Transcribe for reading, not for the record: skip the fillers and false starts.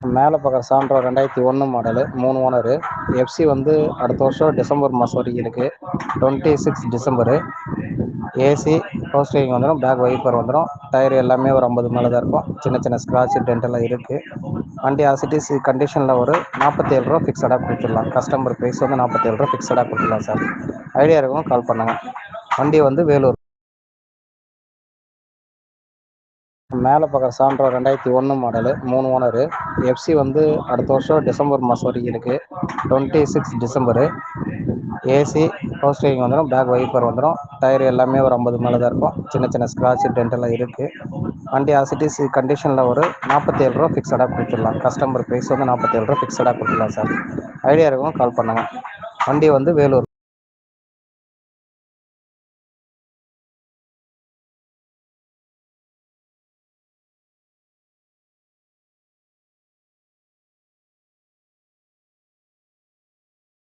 மேலே பார்க்குற Santro 2001 model 3 owner. FC வந்து அடுத்த வருஷம் டிசம்பர் மாதம் வரைக்கும் இருக்குது. 26 டிசம்பரு. ஏசி பவர் ஸ்டீரிங் வந்துடும், பேக் வைப்பர் வந்துடும். டயர் எல்லாமே ஒரு 50 மேலே தான் இருக்கும். சின்ன சின்ன ஸ்க்ராட்ச் டென்ட்டெல்லாம் இருக்குது. வண்டி ஆசிட்டிஸ் கண்டிஷனில் ஒரு 47 ரூபா ஃபிக்ஸடாக கொடுத்துடலாம். கஸ்டமர் ப்ரைஸ் வந்து 47 ரூபா ஃபிக்ஸடாக கொடுத்துடலாம் சார். ஐடியா இருக்கவும் கால் பண்ணுங்கள். வண்டி வந்து வேலூர். மேலே பார்க்குற சாண்ட்ரோ 2001 மாடலு 3 ஓனரு. எஃப்சி வந்து அடுத்த வருஷம் டிசம்பர் மாதம் வரைக்கும் இருக்குது. 26 டிசம்பரு. ஏசி பவர் ஸ்டீரிங் வந்துடும், பேக் வைப்பர் வந்துடும். டயர் எல்லாமே ஒரு 50 மேலே தான் இருக்கும். சின்ன சின்ன ஸ்க்ராட்ச் டென்ட்டெல்லாம் இருக்குது. வண்டி ஆசிட்டிஸ் கண்டிஷனில் ஒரு 47 ரூபா ஃபிக்ஸடாக கொடுத்துடலாம். கஸ்டமர் ப்ரைஸ் வந்து 47 ரூபா ஃபிக்ஸடாக கொடுத்துடலாம் சார். ஐடியா இருக்கவும் கால் பண்ணுங்கள். வண்டி வந்து வேலூர்.